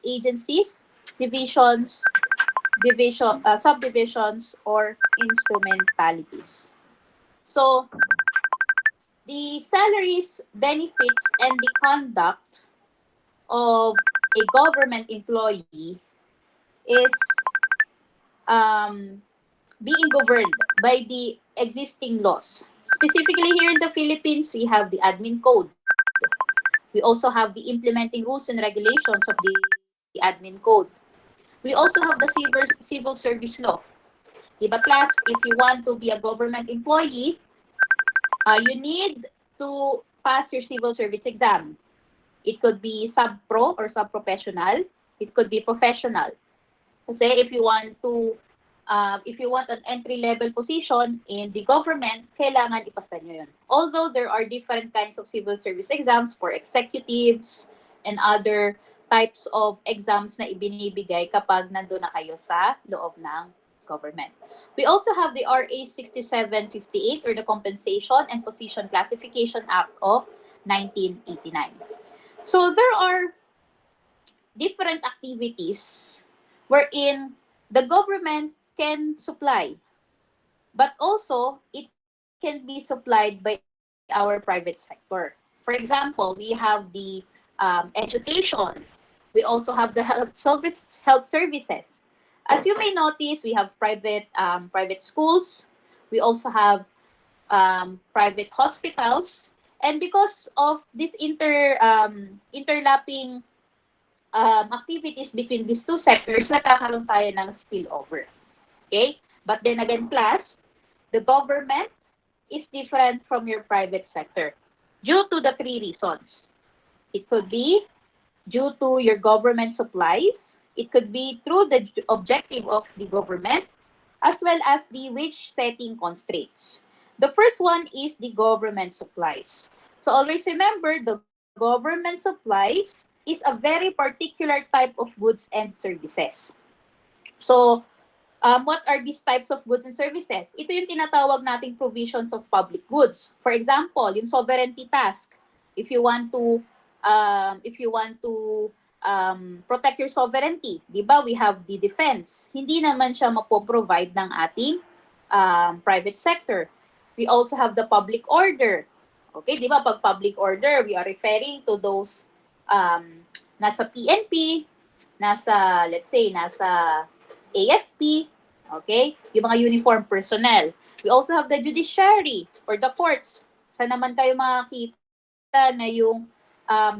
agencies, subdivisions, or instrumentalities. So, the salaries, benefits, and the conduct of a government employee is um, being governed by the existing laws. Specifically here in the Philippines, we have the admin code. We also have the implementing rules and regulations of the admin code. We also have the civil service law. Diba class, if you want to be a government employee, you need to pass your civil service exam. It could be sub-pro or sub-professional. It could be professional. Kasi if you want an entry-level position in the government, kailangan ipasa nyo yun. Although there are different kinds of civil service exams for executives and other types of exams na ibinibigay kapag nandun na kayo sa loob ng government. We also have the RA 6758 or the Compensation and Position Classification Act of 1989. So there are different activities wherein the government can supply, but also it can be supplied by our private sector. For example, we have the education. We also have the health services. As you may notice, we have private schools. We also have private hospitals. And because of this interlapping activities between these two sectors, nagkakaroon tayo ng spillover. Okay? But then again, class, the government is different from your private sector due to the three reasons. It could be due to your government supplies. It could be through the objective of the government, as well as the wage setting constraints. The first one is the government supplies. So always remember, the government supplies is a very particular type of goods and services. So, what are these types of goods and services? Ito yung tinatawag nating provisions of public goods. For example, yung sovereignty task. If you want to protect your sovereignty, di ba? We have the defense. Hindi naman siya mapoprovide ng ating private sector. We also have the public order. Okay, di ba? Pag public order, we are referring to those nasa PNP, let's say, nasa AFP, okay? Yung mga uniform personnel. We also have the judiciary or the courts. Saan naman tayo makakita na yung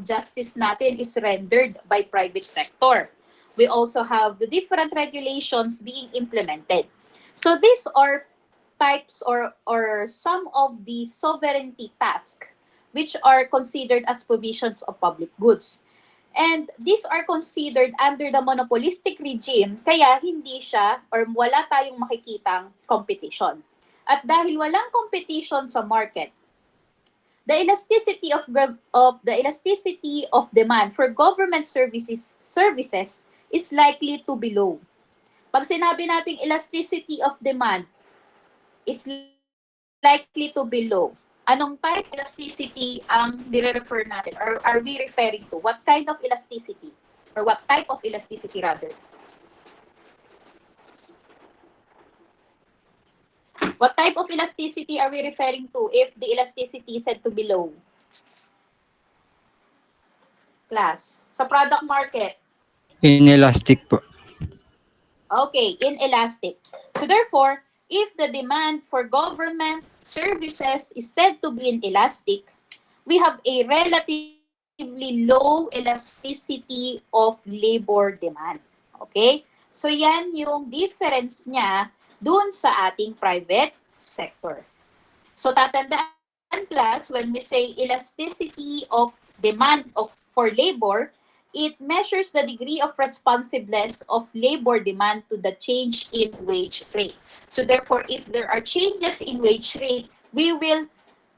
justice natin is rendered by private sector. We also have the different regulations being implemented. So these are types or some of the sovereignty tasks which are considered as provisions of public goods. And these are considered under the monopolistic regime, kaya hindi siya or wala tayong makikitang competition. At dahil walang competition sa market, the elasticity of demand for government services is likely to be low. Pag sinabi nating elasticity of demand is likely to be low, anong type of elasticity ang nire-refer natin or are we referring to? What kind of elasticity? Or what type of elasticity rather? What type of elasticity are we referring to if the elasticity is said to be low? Class, sa product market. Inelastic po. Okay, inelastic. So therefore, if the demand for government services is said to be inelastic, we have a relatively low elasticity of labor demand. Okay? So yan yung difference niya dun sa ating private sector. So tatandaan class, when we say elasticity of demand for labor, it measures the degree of responsiveness of labor demand to the change in wage rate. So therefore, if there are changes in wage rate, we will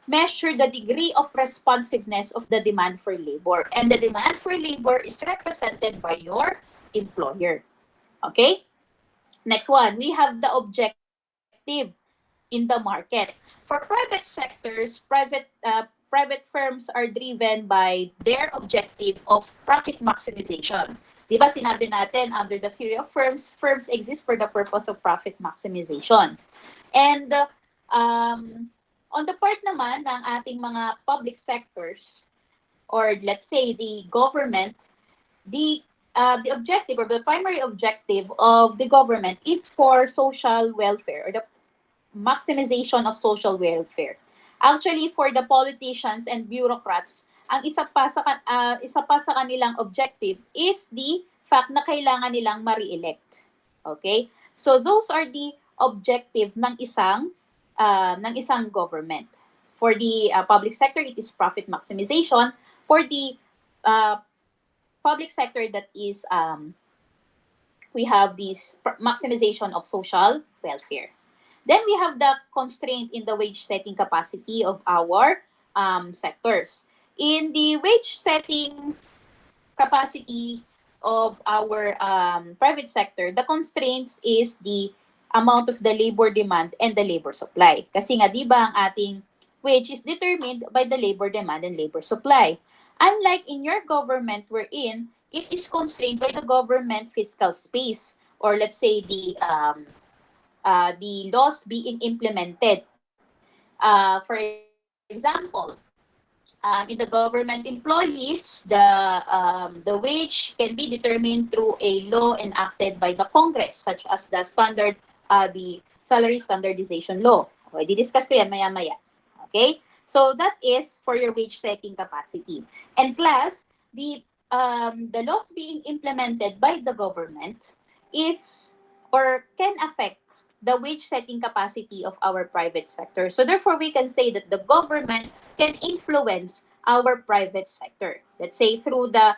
measure the degree of responsiveness of the demand for labor. And the demand for labor is represented by your employer. Okay? Next one, we have the objective in the market. For private sectors, private firms are driven by their objective of profit maximization. Di ba sinabi natin, under the theory of firms, firms exist for the purpose of profit maximization. And on the part naman ng ating mga public sectors, or let's say the government, the objective or the primary objective of the government is for social welfare or the maximization of social welfare. Actually, for the politicians and bureaucrats, ang isa pa sa kanilang objective is the fact na kailangan nilang ma-re-elect. Okay? So those are the objective ng isang government. For the public sector, it is profit maximization. For the public sector, that is we have this maximization of social welfare. Then we have the constraint in the wage setting capacity of our sectors. In the wage setting capacity of our private sector, the constraints is the amount of the labor demand and the labor supply. Kasi nga, di ba, ang ating wage is determined by the labor demand and labor supply. Unlike in your government wherein, it is constrained by the government fiscal space, or let's say the laws being implemented. For example, in the government employees, the wage can be determined through a law enacted by the Congress, such as the salary standardization law. Okay, di-discuss ko yan maya-maya. Okay? So that is for your wage setting capacity. And class, the laws being implemented by the government is or can affect the wage setting capacity of our private sector. So therefore, we can say that the government can influence our private sector. Let's say through the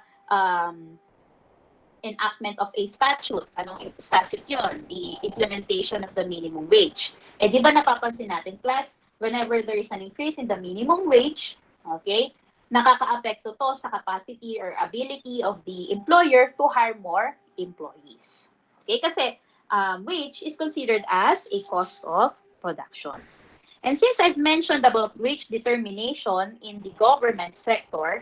enactment of a statute. Anong statute yon? The implementation of the minimum wage. Eh, di ba napapansin natin, class, whenever there is an increase in the minimum wage, okay, nakaka-apekto to sa capacity or ability of the employer to hire more employees. Okay, kasi wage is considered as a cost of production. And since I've mentioned about wage determination in the government sector,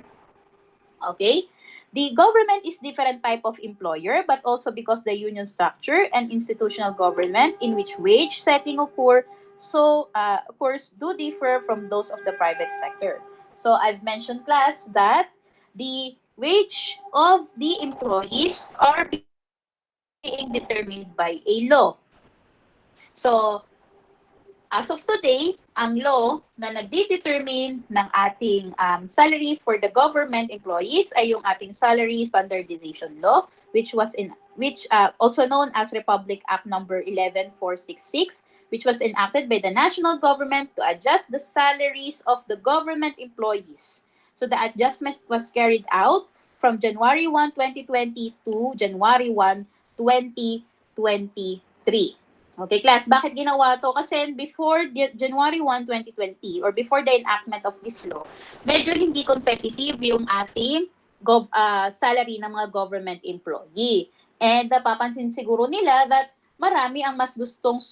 okay, the government is different type of employer, but also because the union structure and institutional government in which wage setting occur, so of course, do differ from those of the private sector. So I've mentioned, class, that the wage of the employees are being determined by a law. So, as of today, ang law na nagde-determine ng ating salary for the government employees ay yung ating Salary Standardization Law, which also known as Republic Act number 11466, which was enacted by the national government to adjust the salaries of the government employees. So the adjustment was carried out from January 1, 2020 to January 1, 2023. Okay, class, bakit ginawa to? Kasi before January 1, 2020, or before the enactment of this law, medyo hindi competitive yung ating salary ng mga government employee. And napapansin siguro nila that marami ang mas gustong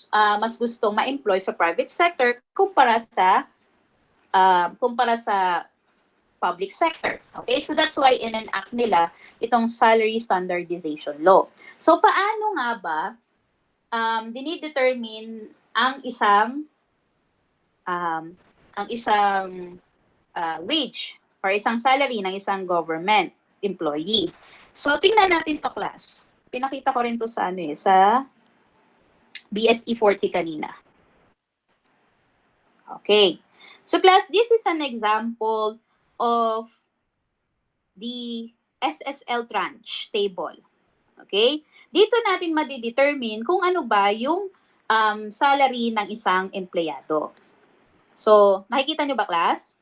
ma-employ sa private sector kumpara sa public sector. Okay, so that's why in-enact nila itong Salary Standardization Law. So paano nga ba dinidetermine ang isang wage or isang salary ng isang government employee? So tingnan natin to, class. Pinakita ko rin to sa sa BSE 40 kanina. Okay. So class, this is an example of the SSL tranche table. Okay? Dito natin madidetermine kung ano ba yung salary ng isang empleyado. So, nakikita nyo ba, class?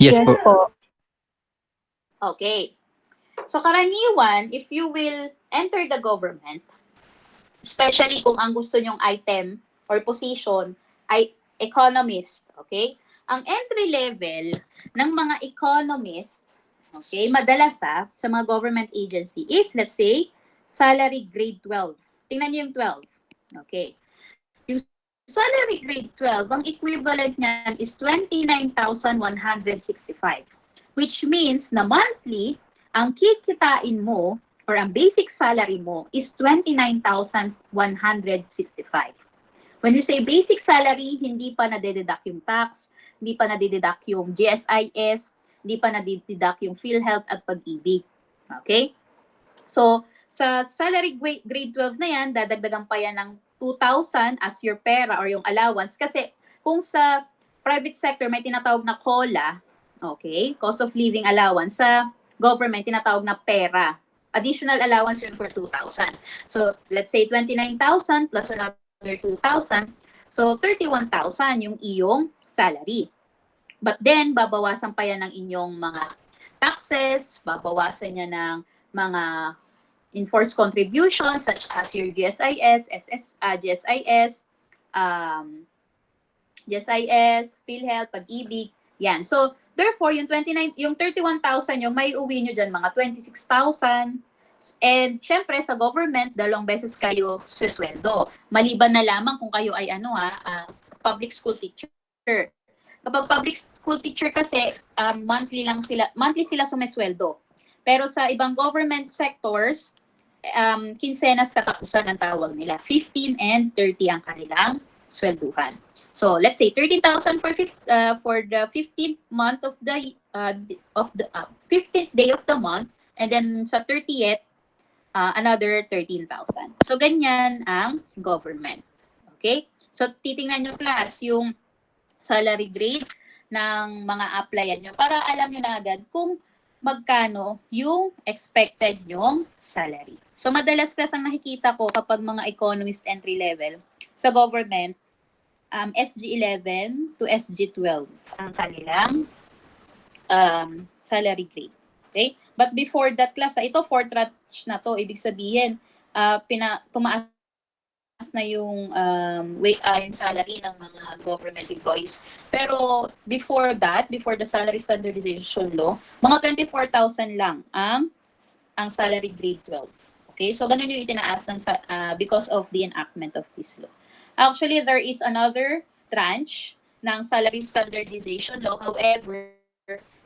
Yes po. Okay. So, karaniwan, if you will enter the government, especially kung ang gusto nyong item or position ay economist, okay? Ang entry level ng mga economist, okay, madalas sa mga government agency is, let's say, salary grade 12. Tingnan niyo yung 12. Okay. Yung salary grade 12, ang equivalent niyan is 29,165. Which means na monthly, ang kikitain mo or ang basic salary mo is 29,165. When you say basic salary, hindi pa nade-deduct yung tax, hindi pa nade-deduct yung GSIS, hindi pa nade-deduct yung PhilHealth at pag-ibig. Okay? So, sa salary grade 12 na yan, dadagdagan pa yan ng 2,000 as your pera or yung allowance. Kasi kung sa private sector may tinatawag na COLA, okay, cost of living allowance, sa government tinatawag na pera. Additional allowance yun for 2,000. So, let's say 29,000 plus another 2,000. So, 31,000 yung iyong salary. But then, babawasan pa yan ng inyong mga taxes, babawasan niya ng mga enforced contributions such as your GSIS, GSIS, PhilHealth, pag-ibig, yan. So, therefore, yung 31,000 yung may uwi nyo dyan, mga 26,000. And syempre sa government, dalawang beses kayo sisweldo. Maliban na lamang kung kayo ay public school teacher. Kapag public school teacher kasi monthly sila sumesweldo. Pero sa ibang government sectors, kinsenas katapusan ang tawag nila. 15 and 30 ang kanilang swelduhan. So let's say 13,000 for the 15th month of the 15th day of the month, and then sa 30th another 13,000. So, ganyan ang government. Okay? So, titingnan nyo class yung salary grade ng mga applyan nyo para alam nyo na agad kung magkano yung expected nyong salary. So, madalas class ang nakikita ko kapag mga economist entry level sa government, SG11 to SG12 ang kanilang salary grade. Okay? But before that class, ito 4th tranche na to, ibig sabihin, tumaas na yung yung salary ng mga government employees. Pero before that, before the salary standardization law, mga 24,000 lang ang salary grade 12. Okay? So ganun yung itinaas because of the enactment of this law. Actually, there is another tranche ng salary standardization law. However,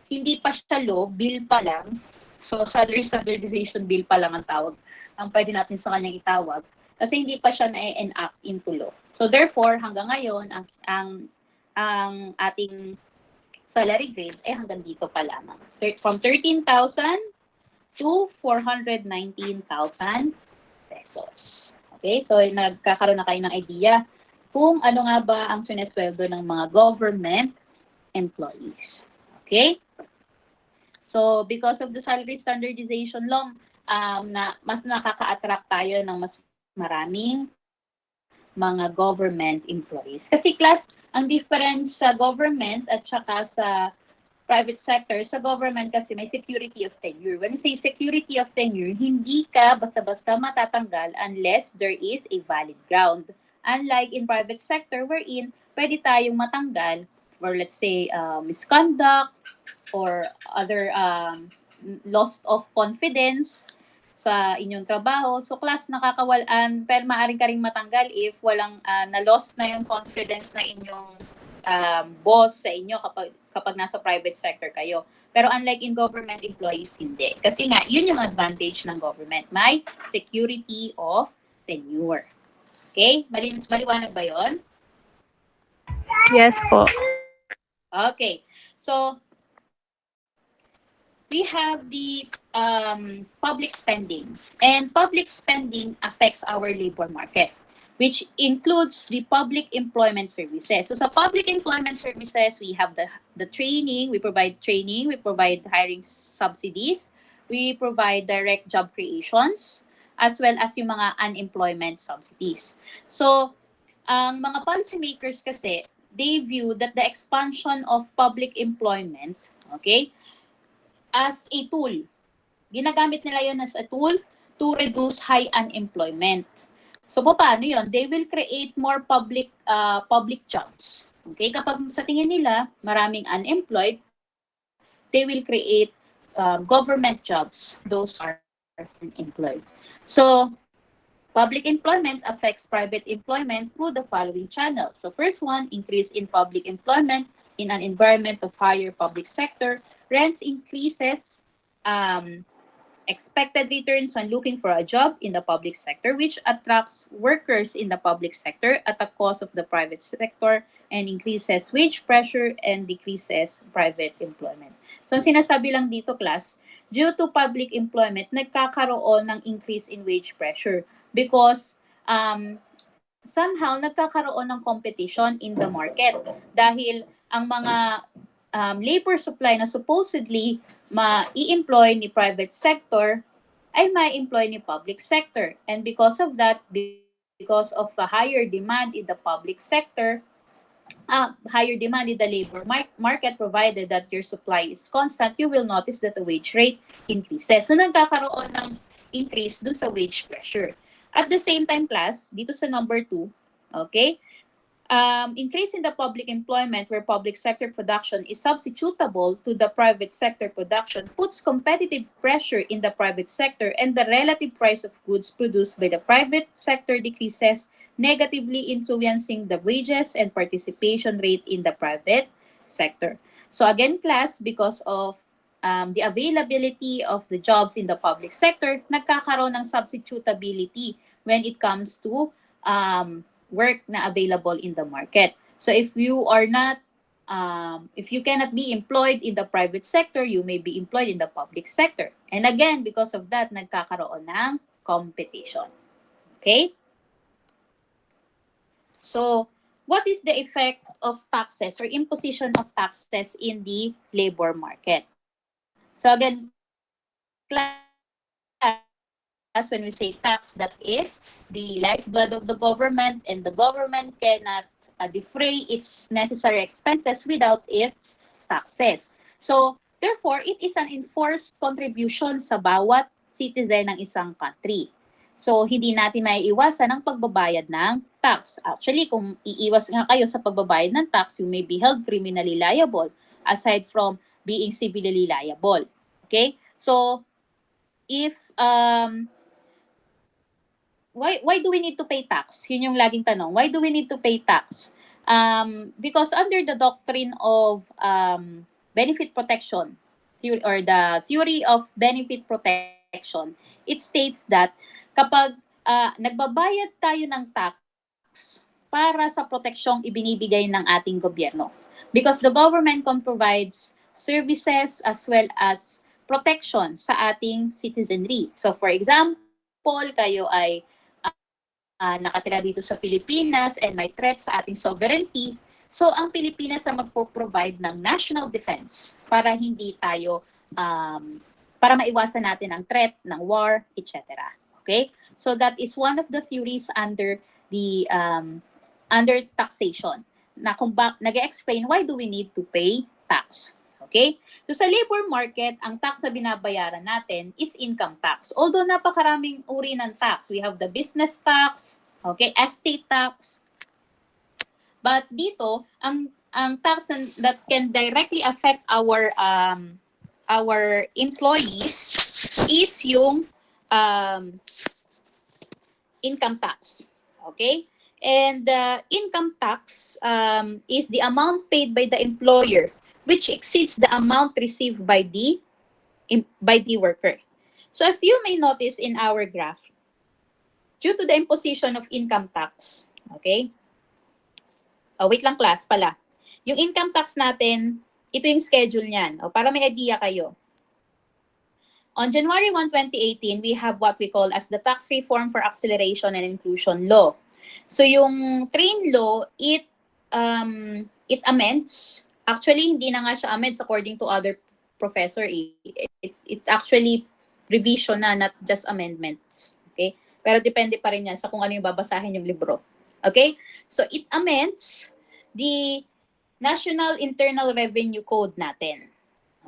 hindi pa siya law, bill pa lang. So, salary standardization bill pa lang ang tawag. Ang pwede natin sa kanyang itawag. Kasi hindi pa siya na-enact into law. So, therefore, hanggang ngayon, ang ating salary grade ay hanggang dito pa lamang. From 13,000 to 419,000 pesos. Okay? So, nagkakaroon na kayo ng idea kung ano nga ba ang sinesweldo ng mga government employees. Okay? So, because of the salary standardization law, mas nakaka-attract tayo ng mas maraming mga government employees. Kasi class, ang difference sa government at saka sa private sector, sa government kasi may security of tenure. When you say security of tenure, hindi ka basta-basta matatanggal unless there is a valid ground. Unlike in private sector wherein pwede tayong matanggal or let's say misconduct or other loss of confidence sa inyong trabaho. So class, nakakawalan, pero maaaring ka ring matanggal if walang na-loss na yung confidence na inyong boss sa inyo kapag nasa private sector kayo. Pero unlike in government employees, hindi. Kasi nga, yun yung advantage ng government. May security of tenure. Okay? Maliwanag ba yun? Yes po. Okay. So, we have the public spending. And public spending affects our labor market, which includes the public employment services. So sa public employment services, we have the training, we provide hiring subsidies, we provide direct job creations, as well as yung mga unemployment subsidies. So, ang mga policymakers kasi, they view that the expansion of public employment, okay, as a tool. Ginagamit nila yon as a tool to reduce high unemployment. So, paano yun? They will create more public jobs. Okay? Kapag sa tingin nila, maraming unemployed, they will create government jobs. Those are unemployed. So, public employment affects private employment through the following channels. So, first one, increase in public employment in an environment of higher public sector. Rents increases expected returns when looking for a job in the public sector, which attracts workers in the public sector at the cost of the private sector and increases wage pressure and decreases private employment. So, ang sinasabi lang dito, class, due to public employment, nagkakaroon ng increase in wage pressure because somehow nagkakaroon ng competition in the market dahil ang mga labor supply na supposedly ma-i-employ ni private sector ay ma-employ ni public sector. And because of that, because of the higher demand in the public sector, higher demand in the labor market, provided that your supply is constant, you will notice that the wage rate increases. So nagkakaroon ng increase dun sa wage pressure. At the same time, class, dito sa number 2, okay, increase in the public employment where public sector production is substitutable to the private sector production puts competitive pressure in the private sector, and the relative price of goods produced by the private sector decreases, negatively influencing the wages and participation rate in the private sector. So again, class, because of the availability of the jobs in the public sector, nagkakaroon ng substitutability when it comes to work na available in the market. So if you are not, if you cannot be employed in the private sector, you may be employed in the public sector. And again, because of that, nagkakaroon ng competition. Okay? So, what is the effect of taxes or imposition of taxes in the labor market? So again, class, when we say tax, that is the lifeblood of the government, and the government cannot defray its necessary expenses without its taxes. So, therefore, it is an enforced contribution sa bawat citizen ng isang country. So, hindi natin maiiwasan ang pagbabayad ng tax. Actually, kung iiwas nga kayo sa pagbabayad ng tax, you may be held criminally liable aside from being civilly liable. Okay? So, if why do we need to pay tax? Yun yung laging tanong. Why do we need to pay tax? Because under the doctrine of benefit protection theory, or the theory of benefit protection, it states that kapag nagbabayad tayo ng tax para sa proteksyong ibinibigay ng ating gobyerno, because the government provides services as well as protection sa ating citizenry. So for example, kayo ay nakatira dito sa Pilipinas and may threat sa ating sovereignty, so ang Pilipinas ang magpo-provide ng national defense para hindi tayo, para maiwasan natin ang threat ng war, etc. Okay? So that is one of the theories under the under taxation, na kung nag-explain why do we need to pay tax. Okay? So sa labor market, ang tax na binabayaran natin is income tax. Although napakaraming uri ng tax. We have the business tax, okay, estate tax. But dito, ang tax that can directly affect our employees is yung income tax. Okay? And income tax is the amount paid by the employer which exceeds the amount received by the worker. So as you may notice in our graph, due to the imposition of income tax, okay? Oh, wait lang class pala. Yung income tax natin, ito yung schedule niyan. O, para may idea kayo. On January 1, 2018, we have what we call as the Tax Reform for Acceleration and Inclusion Law. So yung train law, it amends. Actually, hindi na nga siya amends according to other professor. It actually revision na, not just amendments. Okay? Pero depende pa rin yan sa kung ano yung babasahin yung libro. Okay? So it amends the National Internal Revenue Code natin.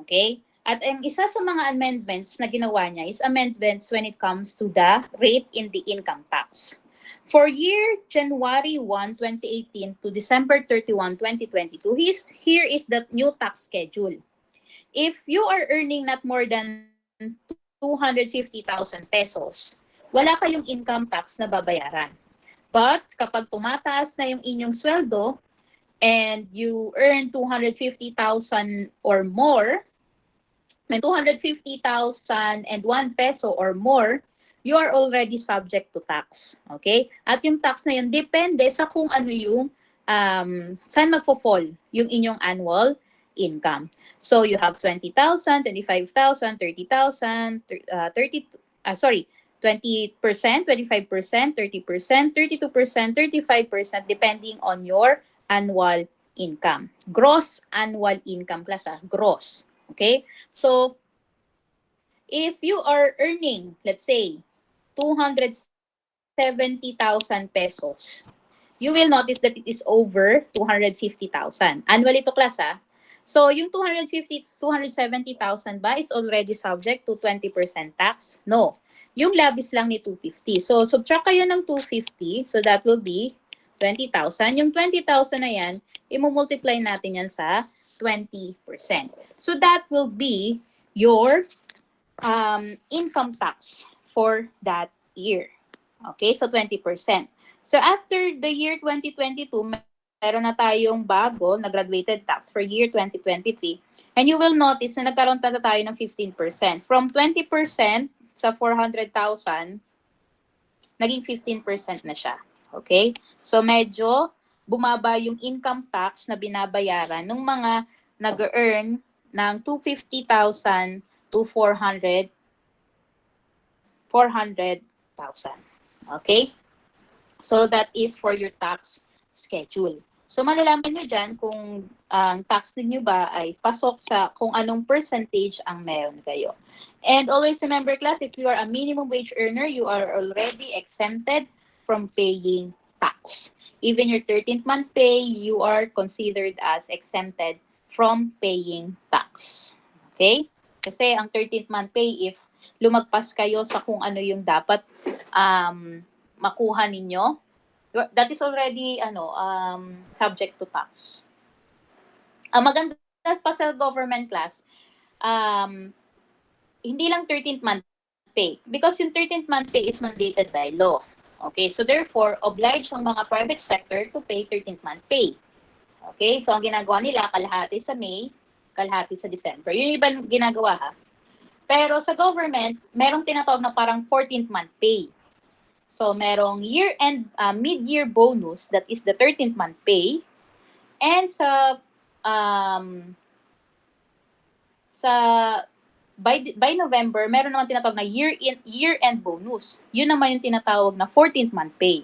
Okay? At ang isa sa mga amendments na ginawa niya is amendments when it comes to the rate in the income tax. For year January 1, 2018 to December 31, 2022, here is the new tax schedule. If you are earning not more than 250,000 pesos, wala kayong income tax na babayaran. But kapag tumataas na yung inyong sweldo and you earn 250,000 or more, may 250,001 peso or more, you are already subject to tax. Okay? At yung tax na yun, depende sa kung ano yung, saan magpo-fall yung inyong annual income. So, you have 20,000, 25,000, 30,000, 20%, 25%, 30%, 32%, 35%, depending on your annual income. Gross annual income plus, gross. Okay? So, if you are earning, let's say, 270,000 pesos, you will notice that it is over 250,000. Annual ito, class, So, yung 270,000 ba is already subject to 20% tax? No. Yung labis lang ni 250. So, subtract kayo ng 250. So, that will be 20,000. Yung 20,000 na yan, i-multiply natin yan sa 20%. So, that will be your income tax for that year. Okay, so 20%. So after the year 2022, meron na tayong bago na graduated tax for year 2023. And you will notice na nagkaroon na tayo ng 15%. From 20% sa 400,000, naging 15% na siya. Okay? So medyo bumaba yung income tax na binabayaran ng mga nag-earn ng 250,000 to 400,000. Okay? So that is for your tax schedule. So malalaman nyo dyan kung ang tax niyo ba ay pasok sa kung anong percentage ang meron kayo. And always remember, class, if you are a minimum wage earner, you are already exempted from paying tax. Even your 13th month pay, you are considered as exempted from paying tax. Okay? Kasi ang 13th month pay, if lumagpas kayo sa kung ano yung dapat makuha ninyo, that is already subject to tax. Ang maganda pa sa government, class, hindi lang 13th month pay, because yung 13th month pay is mandated by law. Okay, so therefore, obliged ang mga private sector to pay 13th month pay. Okay, so ang ginagawa nila, kalahati sa May, kalahati sa December. Yun yung iba ginagawa, ha? Pero sa government, merong tinatawag na parang 14th month pay. So merong year-end, mid-year bonus, that is the 13th month pay. And by November, meron naman tinatawag na year-end bonus. Yun naman yung tinatawag na 14th month pay.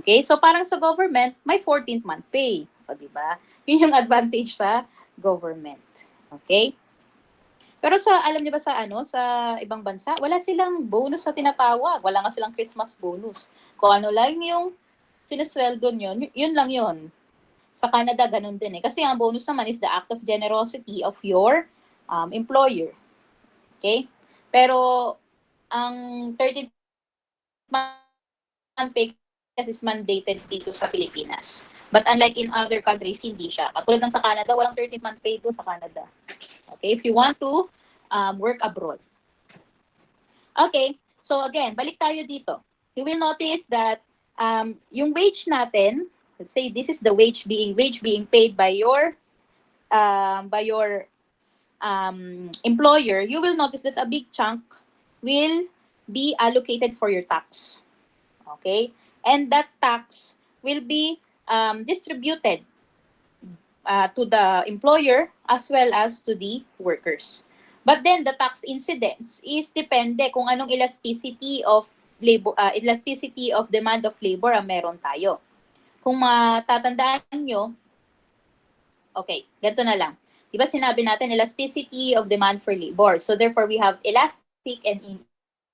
Okay? So parang sa government, may 14th month pay. O, diba? Yun yung advantage sa government. Okay? Pero alam niyo ba sa ibang bansa, wala silang bonus na tinatawag. Wala nga silang Christmas bonus. Kung ano lang yung sinusweldo nyo, yun lang yun. Sa Canada, ganun din eh. Kasi ang bonus naman is the act of generosity of your employer. Okay? Pero ang 13th month pay is mandated dito sa Pilipinas. But unlike in other countries, hindi siya. Katulad ng sa Canada, walang 13th month pay doon sa Canada. Okay, if you want to work abroad. Okay, so again, balik tayo dito. You will notice that yung wage natin, let's say this is the wage being paid by your employer, you will notice that a big chunk will be allocated for your tax. Okay, and that tax will be distributed to the employer as well as to the workers. But then the tax incidence is depende kung anong elasticity of labor, elasticity of demand of labor ang meron tayo. Kung matatandaan nyo, okay, ganito na lang. Diba sinabi natin elasticity of demand for labor. So therefore we have elastic and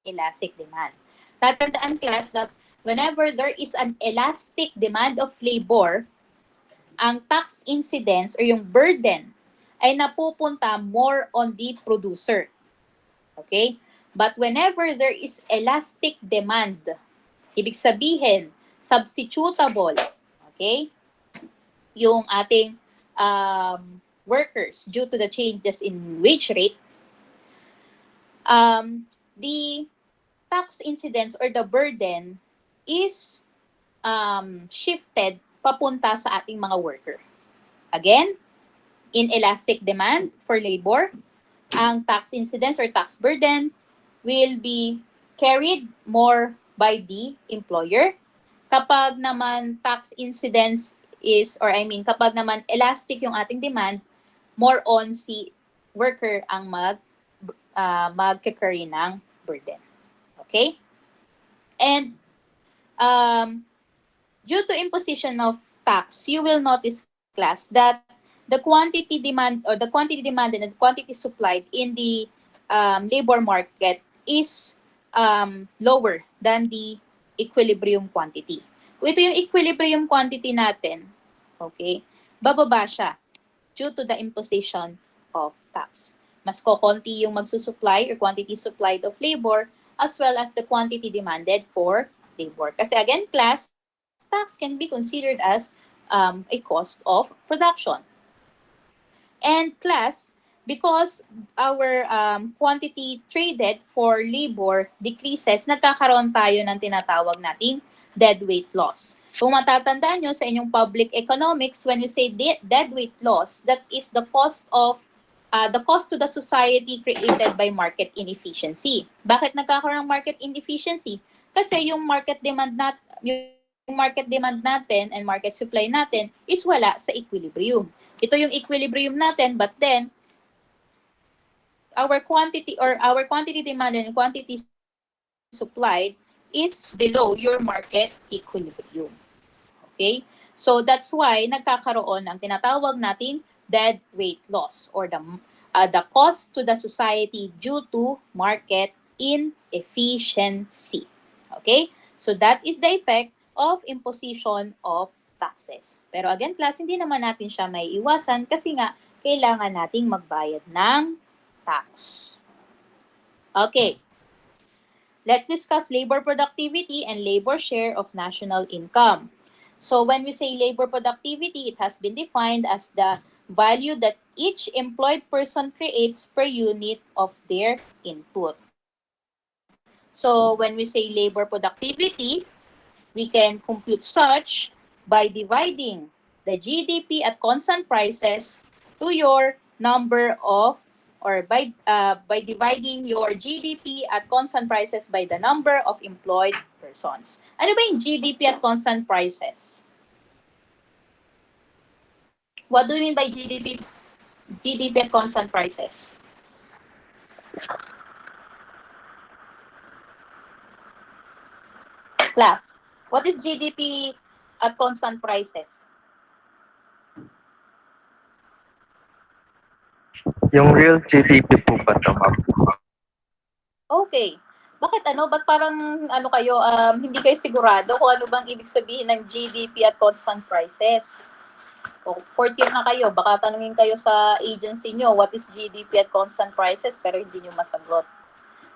inelastic demand. Tatandaan, class, that whenever there is an elastic demand of labor, ang tax incidence or yung burden ay napupunta more on the producer. Okay? But whenever there is elastic demand, ibig sabihin, substitutable, okay? Yung ating workers due to the changes in wage rate, the tax incidence or the burden is shifted papunta sa ating mga worker. Again, inelastic demand for labor, ang tax incidence or tax burden will be carried more by the employer. Kapag naman tax incidence is, or I mean, kapag naman elastic yung ating demand, more on si worker ang magka-carry ng burden. Okay? And due to imposition of tax, you will notice, class, that the quantity demand or the quantity demanded and the quantity supplied in the labor market is lower than the equilibrium quantity. Kung ito yung equilibrium quantity natin, okay, bababa siya due to the imposition of tax. Mas kokonti yung magsusupply or quantity supplied of labor as well as the quantity demanded for labor. Kasi again, class, tax can be considered as a cost of production. And class, because our quantity traded for labor decreases, nagkakaroon tayo ng tinatawag nating deadweight loss. Kung matatandaan nyo sa inyong public economics, when you say deadweight loss, that is the cost to the society created by market inefficiency. Bakit nagkakaroon ng market inefficiency? Kasi yung market demand natin and market supply natin is wala sa equilibrium. Ito yung equilibrium natin, but then our quantity demand and quantity supplied is below your market equilibrium. Okay? So that's why nagkakaroon ng tinatawag nating deadweight loss or the cost to the society due to market inefficiency. Okay? So that is the effect of imposition of taxes. Pero again, class, hindi naman natin siya may iwasan kasi nga kailangan nating magbayad ng tax. Okay. Let's discuss labor productivity and labor share of national income. So when we say labor productivity, it has been defined as the value that each employed person creates per unit of their input. So when we say labor productivity, we can compute such by dividing the GDP at constant prices to your number of, or by dividing your GDP at constant prices by the number of employed persons. Ano ba yung GDP at constant prices? What do you mean by GDP at constant prices? Class, what is GDP at constant prices? Yung real GDP po ba ito, ma'am? Okay. Bakit Ba't parang kayo, hindi kayo sigurado kung ano bang ibig sabihin ng GDP at constant prices? O, fourth year na kayo, baka tanungin kayo sa agency nyo, what is GDP at constant prices, pero hindi nyo masagot.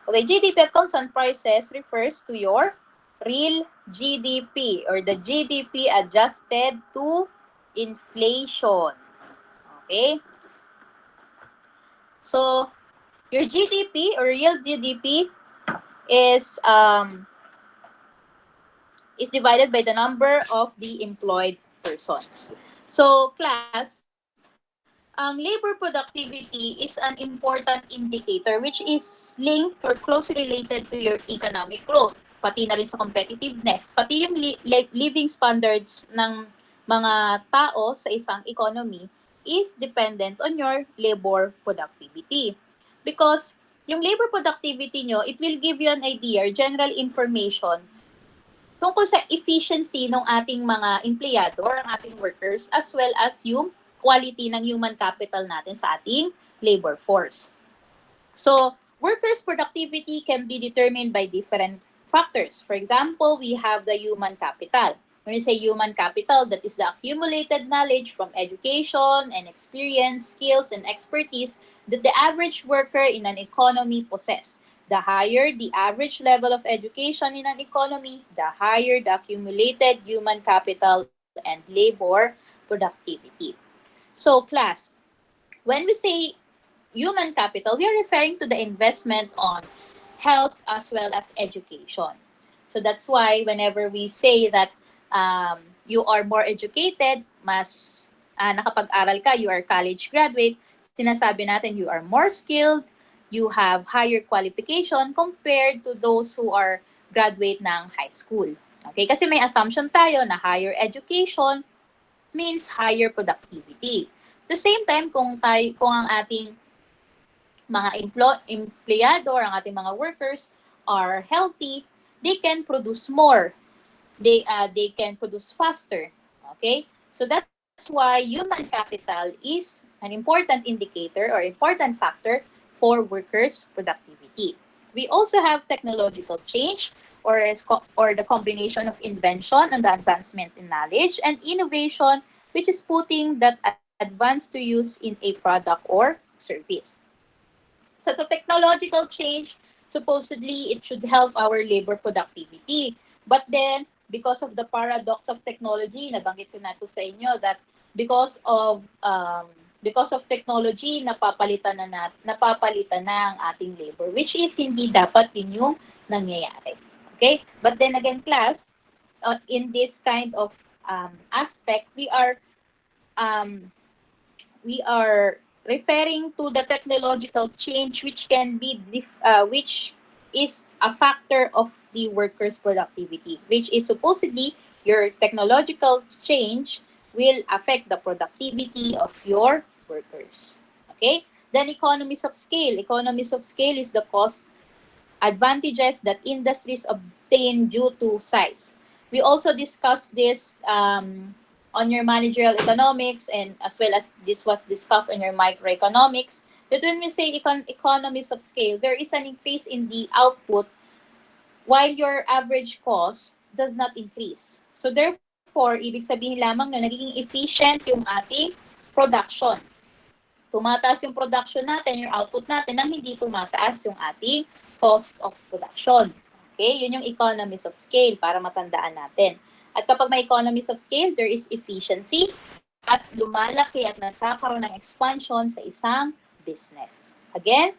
Okay, GDP at constant prices refers to your real GDP or the GDP adjusted to inflation. Okay? So, your GDP or real GDP is divided by the number of the employed persons. So, class, ang labor productivity is an important indicator which is linked or closely related to your economic growth, pati na rin sa competitiveness, pati yung living standards ng mga tao sa isang economy is dependent on your labor productivity. Because yung labor productivity nyo, it will give you an idea or general information tungkol sa efficiency ng ating mga empleyado or ang ating workers as well as yung quality ng human capital natin sa ating labor force. So, workers' productivity can be determined by different factors. For example, we have the human capital. When you say human capital, that is the accumulated knowledge from education and experience, skills, and expertise that the average worker in an economy possess. The higher the average level of education in an economy, the higher the accumulated human capital and labor productivity. So, class, when we say human capital, we are referring to the investment on health as well as education. So that's why whenever we say that you are more educated, mas nakapag-aral ka, you are college graduate, sinasabi natin you are more skilled, you have higher qualification compared to those who are graduate ng high school. Okay? Kasi may assumption tayo na higher education means higher productivity. At the same time, kung ang ating mga empleyado or ang ating mga workers are healthy, they can produce more. They can produce faster. Okay? So that's why human capital is an important indicator or important factor for workers' productivity. We also have technological change or the combination of invention and the advancement in knowledge and innovation, which is putting that advance to use in a product or service. So the technological change, supposedly it should help our labor productivity. But then, because of the paradox of technology, nabanggit ko na to sa inyo that because of technology, napapalitan na ang ating labor, which is hindi dapat yun yung nangyayari. Okay? But then again, class, in this kind of aspect, we are referring to the technological change which can be which is a factor of the workers' productivity, which is supposedly your technological change will affect the productivity of your workers. Okay? Then economies of scale. Economies of scale is the cost advantages that industries obtain due to size. We also discussed this on your managerial economics, and as well as this was discussed on your microeconomics, that when we say economies of scale, there is an increase in the output while your average cost does not increase. So therefore, ibig sabihin lamang na nagiging efficient yung ating production. Tumataas yung production natin, yung output natin, nang hindi tumataas yung ating cost of production. Okay? Yun yung economies of scale para matandaan natin. At kapag may economies of scale, there is efficiency at lumalaki at nagkakaroon ng expansion sa isang business. Again,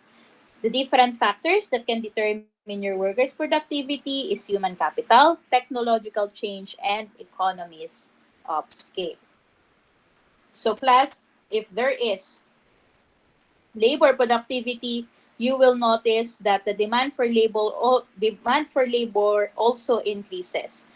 the different factors that can determine your workers' productivity is human capital, technological change, and economies of scale. So class, if there is labor productivity, you will notice that the demand for labor also increases.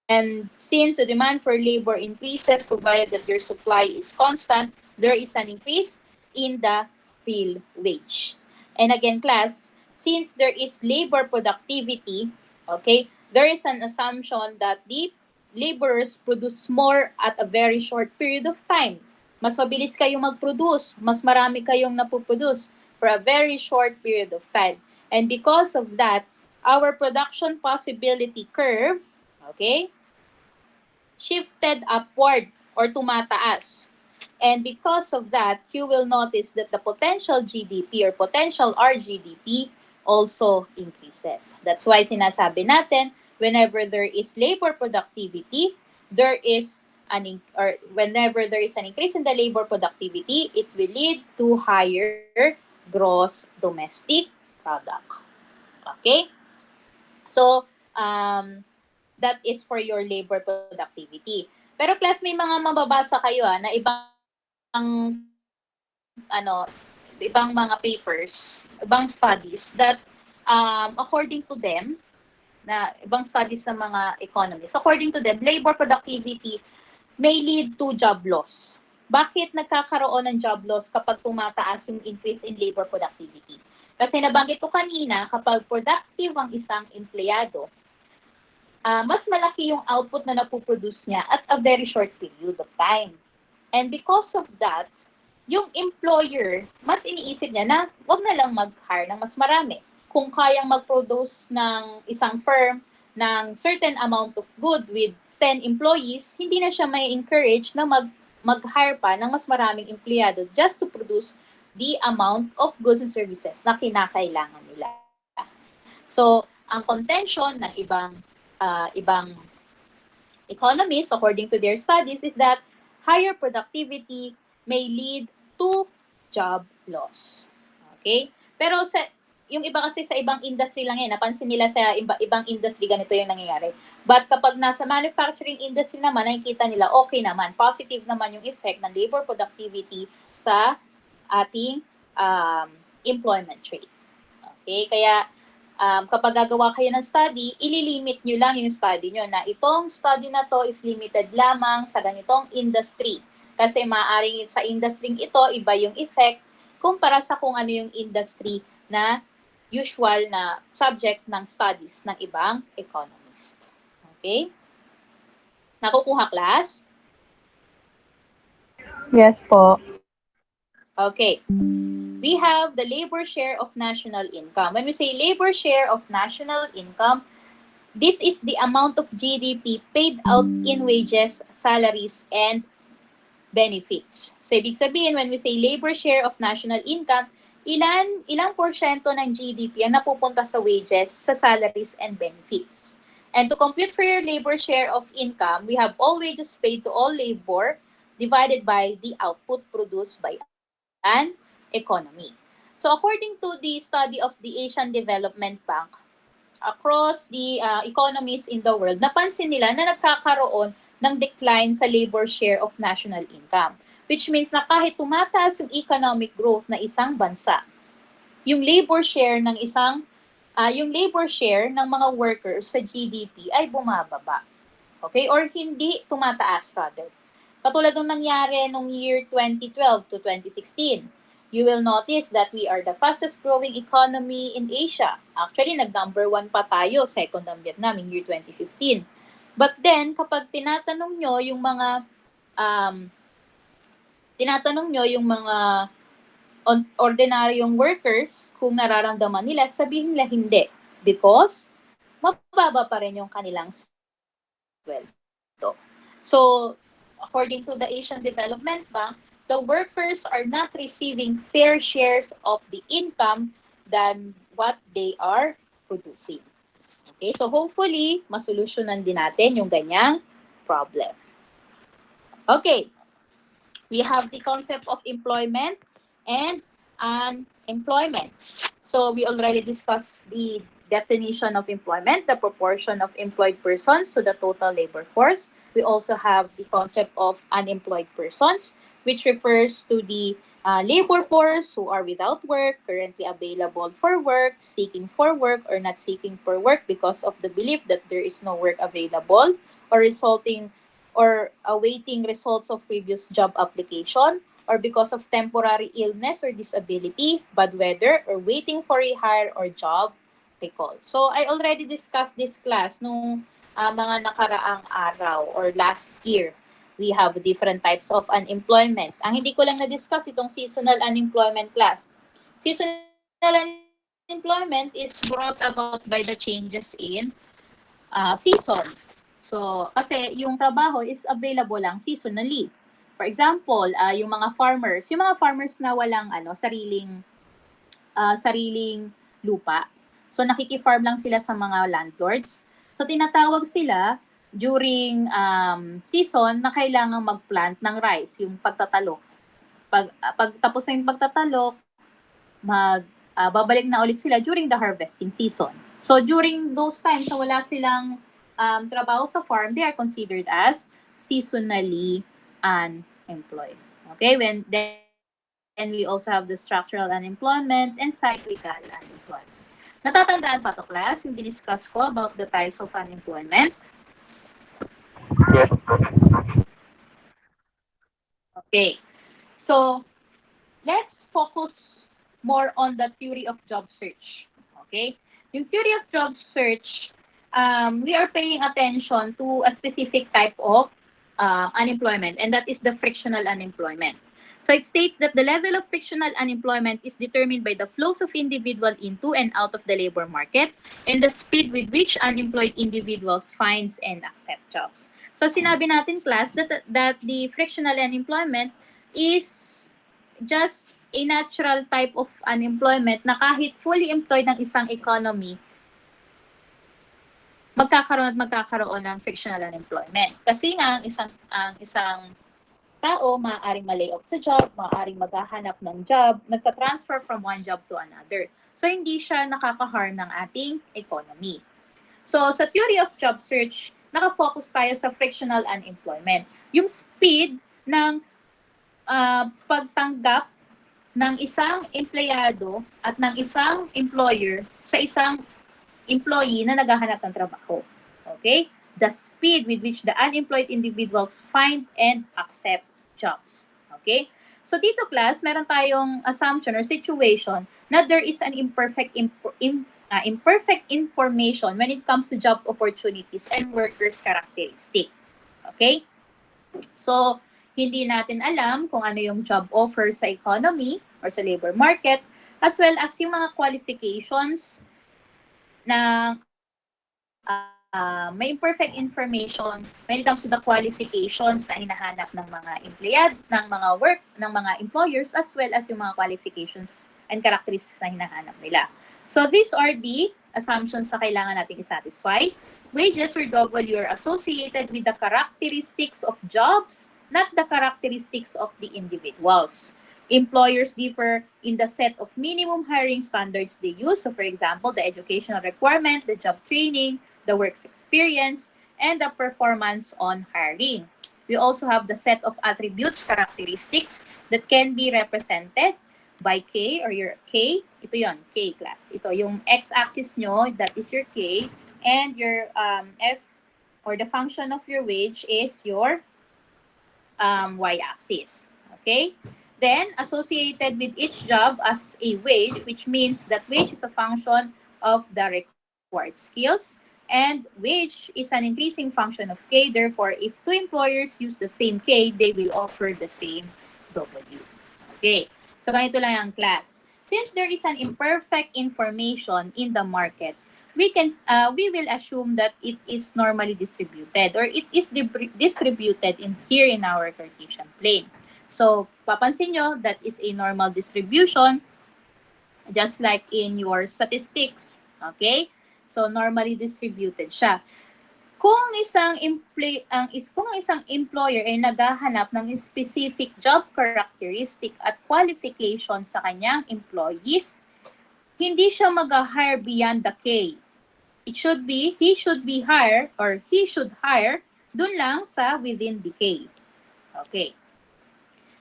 And since the demand for labor increases, provided that your supply is constant, there is an increase in the real wage. And again, class, since there is labor productivity, okay, there is an assumption that the laborers produce more at a very short period of time. Mas mabilis kayong mag-produce, mas marami kayong napuproduce for a very short period of time. And because of that, our production possibility curve, okay, shifted upward or tumataas. And because of that, you will notice that the potential GDP or potential RGDP also increases. That's why sinasabi natin, whenever there is labor productivity, whenever there is an increase in the labor productivity, it will lead to higher gross domestic product. Okay? So, that is for your labor productivity. Pero class, may mga mababasa kayo na ibang mga papers, ibang studies that according to them, na ibang studies ng mga economists, according to them, labor productivity may lead to job loss. Bakit nagkakaroon ng job loss kapag tumataas yung increase in labor productivity? Kasi nabanggit ko kanina, kapag productive ang isang empleyado, mas malaki yung output na napuproduce niya at a very short period of time. And because of that, yung employer, mas iniisip niya na wag na lang mag-hire ng mas marami. Kung kayang mag-produce ng isang firm ng certain amount of good with 10 employees, hindi na siya may encourage na mag-hire pa ng mas maraming empleyado just to produce the amount of goods and services na kinakailangan nila. So, ang contention ng ibang economists, according to their studies, is that higher productivity may lead to job loss. Okay? Pero yung iba kasi sa ibang industry lang yan, napansin nila sa ibang industry ganito yung nangyayari. But kapag nasa manufacturing industry naman, nakikita nila okay naman, positive naman yung effect ng labor productivity sa ating employment rate. Okay, kaya kapag gagawa kayo ng study, ililimit nyo lang yung study nyo na itong study na to is limited lamang sa ganitong industry. Kasi maaaring sa industry ito, iba yung effect kumpara sa kung ano yung industry na usual na subject ng studies ng ibang economist. Okay? Nakukuha, class? Yes po. Okay. We have the labor share of national income. When we say labor share of national income, this is the amount of GDP paid out in wages, salaries, and benefits. So, ibig sabihin, when we say labor share of national income, ilang porsyento ng GDP ang napupunta sa wages, sa salaries, and benefits. And to compute for your labor share of income, we have all wages paid to all labor divided by the output produced by an economy. So according to the study of the Asian Development Bank, across the economies in the world, napansin nila na nagkakaroon ng decline sa labor share of national income. Which means na kahit tumataas yung economic growth na isang bansa, yung labor share ng mga workers sa GDP ay bumababa. Okay? Or hindi tumataas rather. Katulad nung nangyari nung year 2012 to 2016. You will notice that we are the fastest growing economy in Asia. Actually, nag-number 1 pa tayo, second ang Vietnam in year 2015. But then, kapag tinatanong nyo yung mga ordinaryong workers kung nararamdaman nila, sabihin nila hindi. Because, mababa pa rin yung kanilang sweldo. So, according to the Asian Development Bank, the workers are not receiving fair shares of the income than what they are producing. Okay, so hopefully, masolusyonan din natin yung ganyang problem. Okay, we have the concept of employment and unemployment. So we already discussed the definition of employment, the proportion of employed persons to the total labor force. We also have the concept of unemployed persons, which refers to the labor force who are without work, currently available for work, seeking for work, or not seeking for work because of the belief that there is no work available, or awaiting results of previous job application, or because of temporary illness or disability, bad weather, or waiting for a hire or job recall. So I already discussed this class nung mga nakaraang araw or last year. We have different types of unemployment. Ang hindi ko lang na-discuss itong seasonal unemployment class. Seasonal unemployment is brought about by the changes in season. So, kasi yung trabaho is available lang seasonally. For example, yung mga farmers na walang sariling lupa. So, nakikifarm lang sila sa mga landlords. So, tinatawag sila during season na kailangan mag-plant ng rice, yung pagtatalok. Pag tapos na yung pagtatalok, babalik na ulit sila during the harvesting season. So, during those times na wala silang trabaho sa farm, they are considered as seasonally unemployed. Okay? Then we also have the structural unemployment and cyclical unemployment. Natatandaan pa to, class, yung diniscuss ko about the types of unemployment? Yes. Okay. So, let's focus more on the theory of job search. Okay? Yung theory of job search, we are paying attention to a specific type of unemployment, and that is the frictional unemployment. So it states that the level of frictional unemployment is determined by the flows of individuals into and out of the labor market and the speed with which unemployed individuals finds and accept jobs. So sinabi natin, class, that the frictional unemployment is just a natural type of unemployment na kahit fully employed ng isang economy, magkakaroon ng frictional unemployment. Kasi nga, ang isang tao, maaaring ma-layoff sa job, maaaring maghahanap ng job, nagta-transfer from one job to another. So, hindi siya nakaka-harm ng ating economy. So, sa theory of job search, nakafocus tayo sa frictional unemployment. Yung speed ng pagtanggap ng isang empleyado at ng isang employer sa isang employee na naghahanap ng trabaho. Okay? The speed with which the unemployed individuals find and accept jobs. Okay? So dito class, meron tayong assumption or situation na there is an imperfect information when it comes to job opportunities and workers' characteristic. Okay? So, hindi natin alam kung ano yung job offer sa economy or sa labor market, as well as yung mga qualifications na may imperfect information when it comes to the qualifications na hinahanap ng mga empleyad, ng mga ng mga employers, as well as yung mga qualifications and characteristics na hinahanap nila. So these are the assumptions na kailangan natin i-satisfy. Wages or W are associated with the characteristics of jobs, not the characteristics of the individuals. Employers differ in the set of minimum hiring standards they use. So for example, the educational requirement, the job training, the work's experience, and the performance on hiring. We also have the set of attributes, characteristics that can be represented by K or your K. Ito yon, K class. Ito yung x-axis nyo, that is your K, and your F or the function of your wage is your y-axis. Okay? Then, associated with each job as a wage, which means that wage is a function of the required skills, and wage is an increasing function of K. Therefore, if two employers use the same K, they will offer the same W. Okay. So, ganito lang ang class. Since there is an imperfect information in the market, we will assume that it is normally distributed or it is distributed here in our Cartesian plane. So, papansin nyo, that is a normal distribution, just like in your statistics. Okay? So, normally distributed siya. Kung isang employer ay naghahanap ng specific job characteristic at qualification sa kanyang employees, hindi siya mag-hire beyond the K. He should hire dun lang sa within the K. Okay.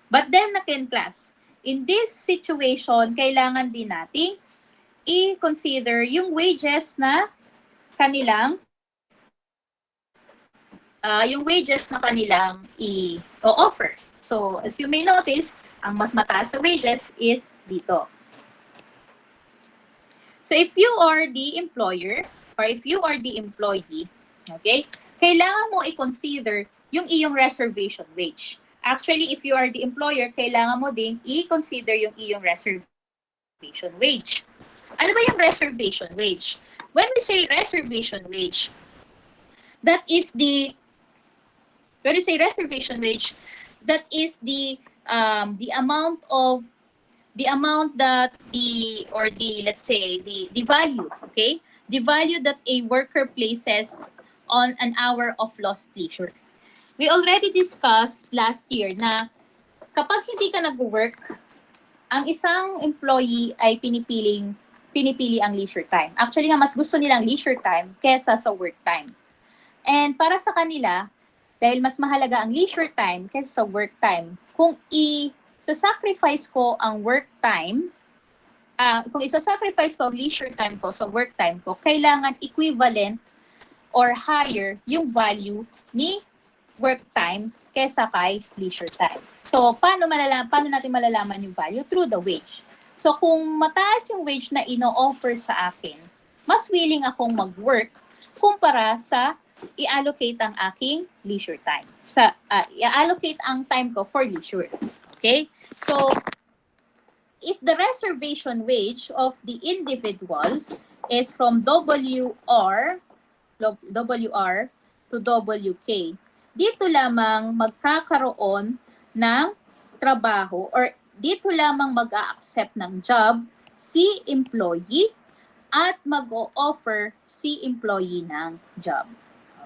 But then again, class, in this situation, kailangan din nating i-consider yung wages na kanilang i-offer. So, as you may notice, ang mas mataas na wages is dito. So, if you are the employer or if you are the employee, okay, kailangan mo i-consider yung iyong reservation wage. Actually, if you are the employer, kailangan mo din i-consider yung iyong reservation wage. Ano ba yung reservation wage? When we say reservation wage, that is the amount that the value, okay? The value that a worker places on an hour of lost leisure. We already discussed last year na kapag hindi ka nag-work, ang isang employee ay pinipili ang leisure time. Actually nga, mas gusto nilang leisure time kesa sa work time. And para sa kanila, dahil mas mahalaga ang leisure time kesa sa work time, kung isa-sacrifice ko ang work time, kung isa-sacrifice ko ang leisure time ko sa work time ko, kailangan equivalent or higher yung value ni work time kesa kay leisure time. So, paano natin malalaman yung value? Through the wage. So, kung mataas yung wage na ino-offer sa akin, mas willing akong mag-work kumpara sa i-allocate ang aking leisure time. I-allocate ang time ko for leisure. Okay? So, if the reservation wage of the individual is from WR to WK, dito lamang magkakaroon ng trabaho or dito lamang mag-a-accept ng job si employee at mag-o-offer si employee ng job.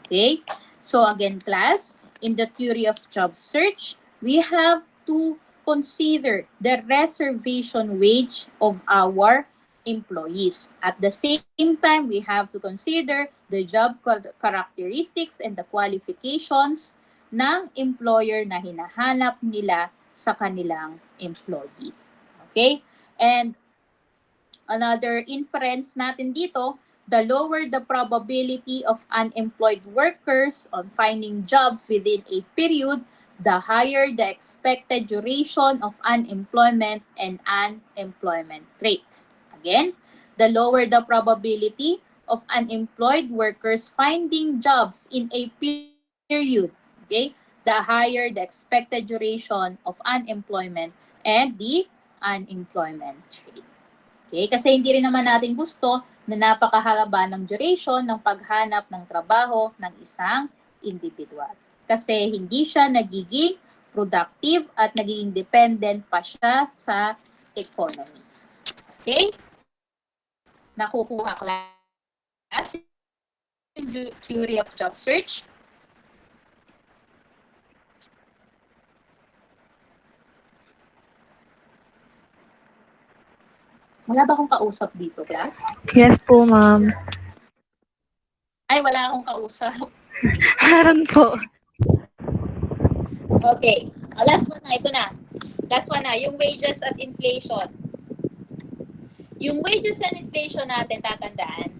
Okay? So again, class, in the theory of job search, we have to consider the reservation wage of our employees. At the same time, we have to consider the job characteristics and the qualifications ng employer na hinahanap nila sa kanilang employee. Okay? And another inference natin dito, the lower the probability of unemployed workers on finding jobs within a period, the higher the expected duration of unemployment and unemployment rate. Again, the lower the probability of unemployed workers finding jobs in a period, okay, the higher the expected duration of unemployment and the unemployment rate. Okay? Kasi hindi rin naman natin gusto na napakahaba ng duration ng paghanap ng trabaho ng isang individual. Kasi hindi siya nagiging productive at nagiging dependent pa siya sa economy. Okay? Nakukuha class yung theory of job search. Wala ba akong kausap dito, class? Yes po, ma'am. Ay, wala akong kausap. Meron po. Okay. Last one na. Ito na. Last one na. Yung wages at inflation. Yung wages and inflation natin, tatandaan.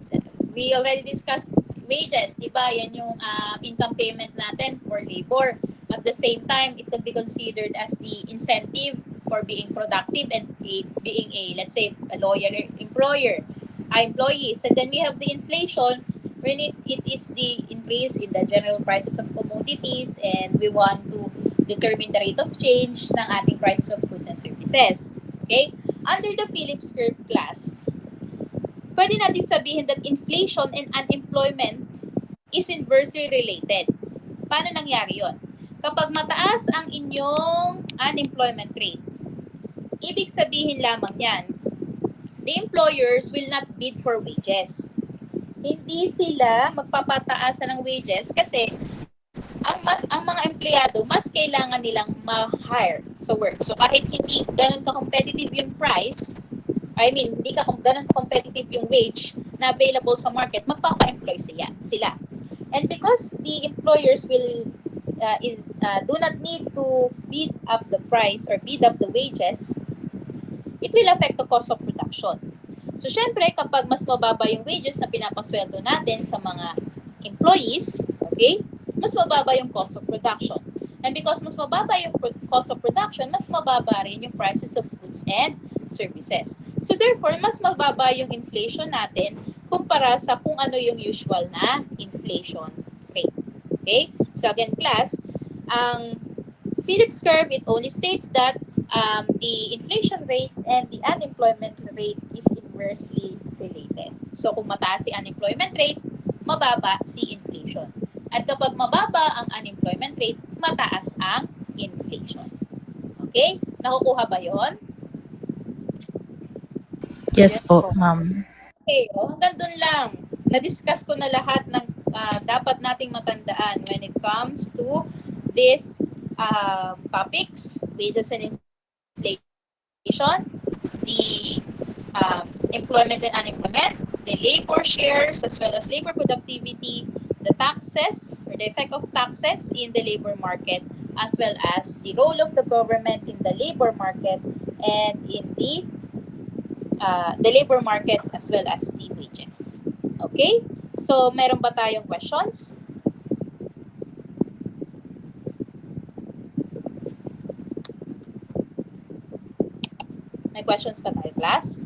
We already discussed wages. Diba? Yan yung income payment natin for labor. At the same time, it could be considered as the incentive for being productive and being a, let's say, a loyal employees. And then we have the inflation when it is the increase in the general prices of commodities and we want to determine the rate of change ng ating prices of goods and services. Okay? Under the Phillips curve class, pwede natin sabihin that inflation and unemployment is inversely related. Paano nangyari yon? Kapag mataas ang inyong unemployment rate, ibig sabihin lamang yan, the employers will not bid for wages. Hindi sila magpapataasan ng wages kasi ang mga empleyado mas kailangan nilang ma-hire sa work. So kahit hindi ganun ka-competitive yung price, hindi ka ganun competitive yung wage na available sa market, magpapa-employ sila. And because the employers will do not need to bid up the price or bid up the wages, it will affect the cost of production. So, syempre, kapag mas mababa yung wages na pinapasweldo natin sa mga employees, okay, mas mababa yung cost of production. And because mas mababa yung cost of production, mas mababa rin yung prices of goods and services. So, therefore, mas mababa yung inflation natin kumpara sa kung ano yung usual na inflation rate. Okay? So, again, class, ang Phillips curve, it only states that the inflation rate and the unemployment rate is inversely related. So, kung mataas si unemployment rate, mababa si inflation. At kapag mababa ang unemployment rate, mataas ang inflation. Okay? Nakukuha ba yon? Yes po, ma'am. Okay, hanggang dun lang. Na-discuss ko na lahat ng dapat nating matandaan when it comes to these topics, wages and inflation, the employment and unemployment, the labor shares as well as labor productivity, the taxes or the effect of taxes in the labor market, as well as the role of the government in the labor market and in the labor market as well as the wages. Okay? So, meron ba tayong questions? May questions pa tayo, class?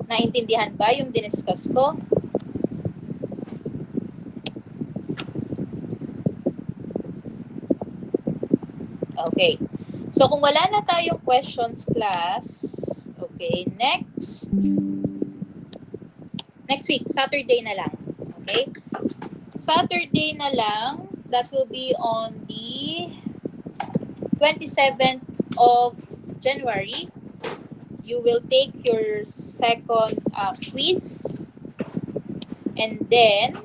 Naintindihan ba yung diniscuss ko? Okay. So, kung wala na tayong questions, class, okay, next week, Saturday na lang. Okay? Saturday na lang, that will be on the 27th of January. You will take your second quiz. And then,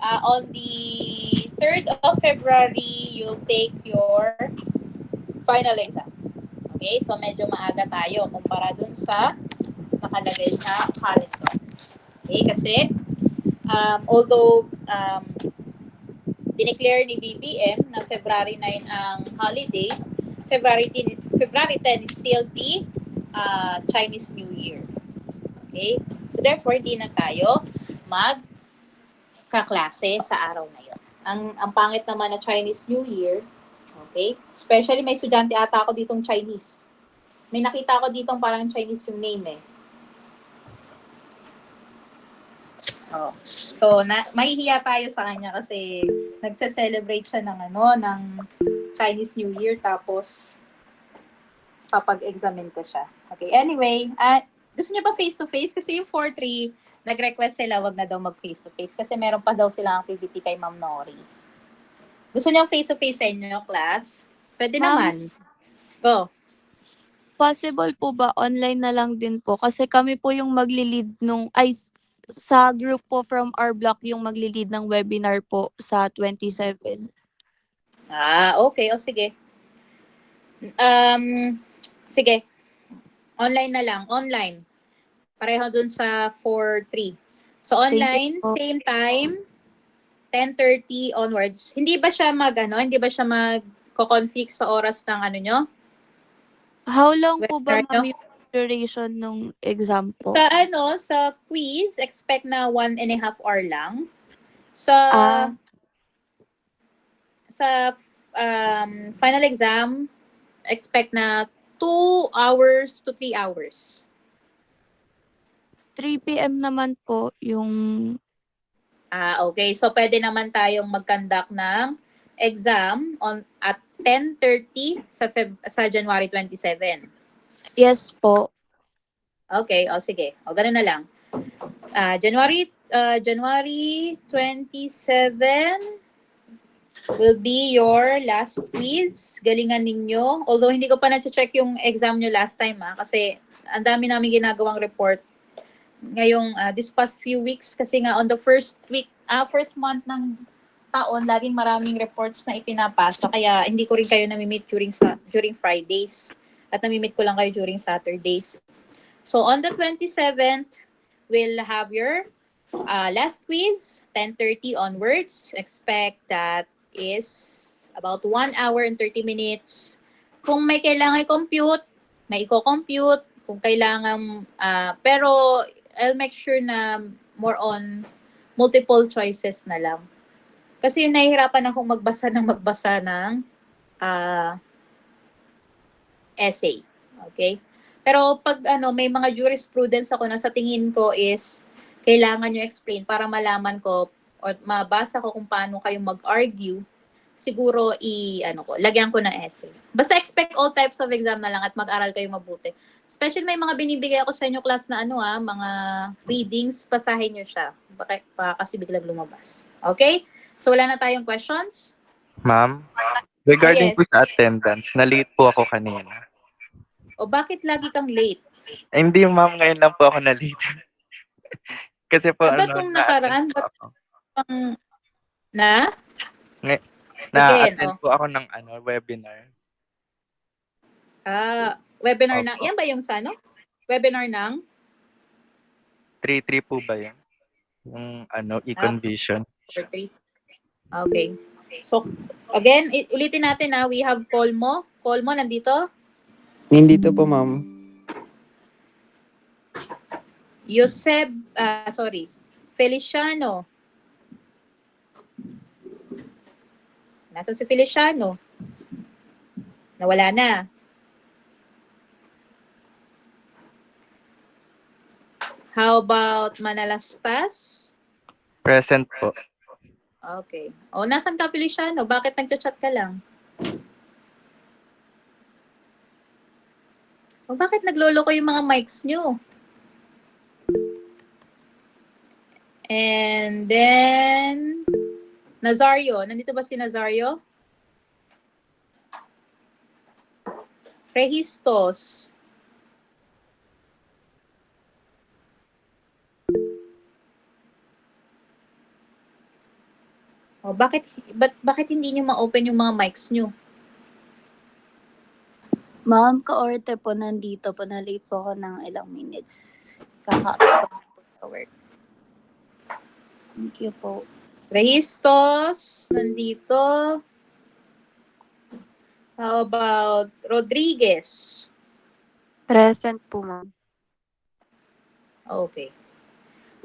on the 3rd of February, you'll take your final exam. Okay? So, medyo maaga tayo kumpara dun sa nakalagay sa calendar. Okay? Kasi, although dineclare ni BBM na February 9 ang holiday, February February 10 is still the Chinese New Year. Okay? So therefore, hindi na tayo magkaklase sa araw na yun. Ang pangit naman na Chinese New Year, okay? Especially may estudyante ata ako ditong Chinese. May nakita ako ditong parang Chinese yung name eh. Oh. So, mahihiya tayo sa kanya kasi nagse-celebrate siya ng ng Chinese New Year tapos papag-examine ko siya. Okay, anyway, gusto niyo ba face-to-face? Kasi yung 4-3, nag-request sila wag na daw mag-face-to-face kasi meron pa daw silang activity kay Ma'am Nori. Gusto niyo face-to-face sa inyo, class? Pwede Ma'am? naman. Go. Possible po ba online na lang din po? Kasi kami po yung magli-lead sa group po from our block yung magli-lead ng webinar po sa 27. Okay. O sige. Sige. Online na lang. Online. Pareho dun sa 4-3. So, online, Thank you po. same time, 10:30 onwards. Hindi ba siya hindi ba siya mag-conflict sa oras ng nyo? How long po ba, Webinar ma'am, yung duration ng exam po? Sa quiz, expect na 1.5 hour lang. Sa final exam, expect na 2 hours to 3 hours. 3 p.m. naman po yung... Okay. So, pwede naman tayong mag-conduct ng exam at 10:30 sa January 27. Yes po. Okay. O, sige. O, ganun na lang. January 27 will be your last quiz. Galingan ninyo. Although, hindi ko pa na-check yung exam nyo last time, kasi ang dami namin ginagawang report ngayong this past few weeks kasi nga on the first month ng taon, laging maraming reports na ipinapasa. Kaya hindi ko rin kayo nami-meet during Fridays. At nami-meet ko lang kayo during Saturdays. So on the 27th, we'll have your last quiz, 10:30 onwards. Expect that is about 1 hour and 30 minutes. Kung may kailangan i-compute, may i-compute. Kung kailangan, pero I'll make sure na more on multiple choices na lang. Kasi nahihirapan akong magbasa ng essay. Okay? Pero pag may mga jurisprudence ako na sa tingin ko is kailangan nyo explain para malaman ko o mabasa ko kung paano kayo mag-argue, siguro lagyan ko ng essay. Basta expect all types of exam na lang at mag-aral kayo mabuti. Especially may mga binibigay ako sa inyo class na mga readings, basahin nyo siya. Baka kasi biglang lumabas. Okay? So wala na tayong questions? Ma'am, regarding Yes. po sa attendance, na-late po ako kanina. O bakit lagi kang late? Hindi, ma'am, ngayon lang po ako na-late. Kasi po, Ba't nung nakaraan, na-attend po ako. Na? Na-attend po ako ng webinar. Webinar Opo. ng, yan ba yung Webinar ng? 3-3 po ba yun? Yung econ vision. 4-3. Okay. So, again, ulitin natin we have Colmo. Colmo, nandito? Nandito po, ma'am. Feliciano. Nasaan si Feliciano? Nawala na. How about Manalastas? Present po. Okay. Nasan ka, Feliciano? Bakit nagchat-chat ka lang? Bakit nagloloko yung mga mics nyo? And then, Nazario. Nandito ba si Nazario? Rehistos. Bakit hindi nyo ma-open yung mga mics nyo? Ma'am, ka-order po nandito po. Na-late po ako ng ilang minutes. Kaka-apply po sa work. Thank you po. Rehistos, nandito. How about Rodriguez? Present po, ma'am. Okay.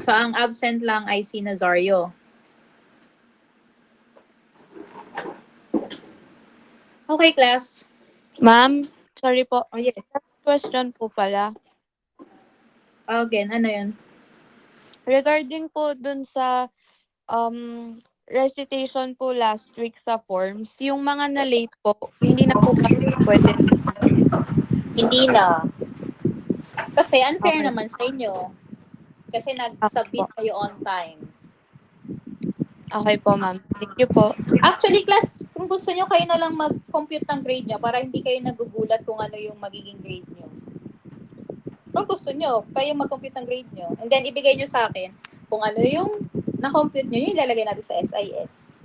So, ang absent lang ay si Nazario. Okay, class. Ma'am, sorry po. Oh, yes. Question po pala. Again, ano yun? Regarding po dun sa recitation po last week sa forms, yung mga na-late po, hindi na po ba pwede? Hindi na. Kasi unfair Okay. naman sa inyo. Kasi Okay nag-submit po. kayo on time. Okay po, ma'am. Thank you po. Actually, class, kung gusto nyo, kayo na lang mag-compute ng grade nyo para hindi kayo nagugulat kung ano yung magiging grade nyo. Kung gusto nyo, kayo mag-compute ng grade nyo. And then, ibigay nyo sa akin kung ano yung na-compute nyo, yung ilalagay natin sa SIS.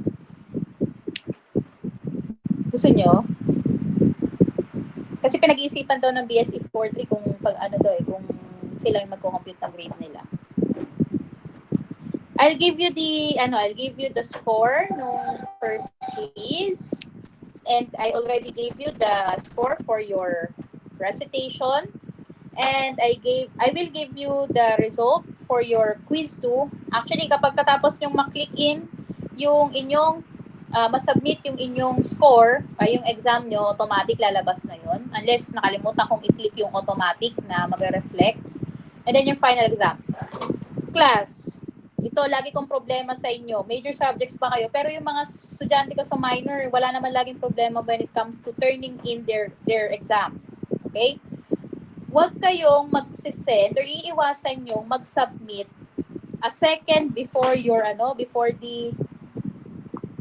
Gusto nyo? Kasi pinag-iisipan daw ng BSE 43 kung pag ano daw kung sila yung magko-compute ng grade nila. I'll give you the score no first quiz. And I already gave you the score for your recitation. And I will give you the result for your quiz 2. Actually, kapag katapos yung ma-click in yung inyong masubmit yung inyong score, yung exam nyo, automatic lalabas na yun. Unless nakalimutan kong i-click yung automatic na magre-reflect. And then yung final exam. Class, ito lagi kong problema sa inyo. Major subjects pa kayo, pero yung mga estudyante ko sa minor, wala naman laging problema when it comes to turning in their exam. Okay? Huwag kayong magsisend or iiwasan yung mag-submit a second before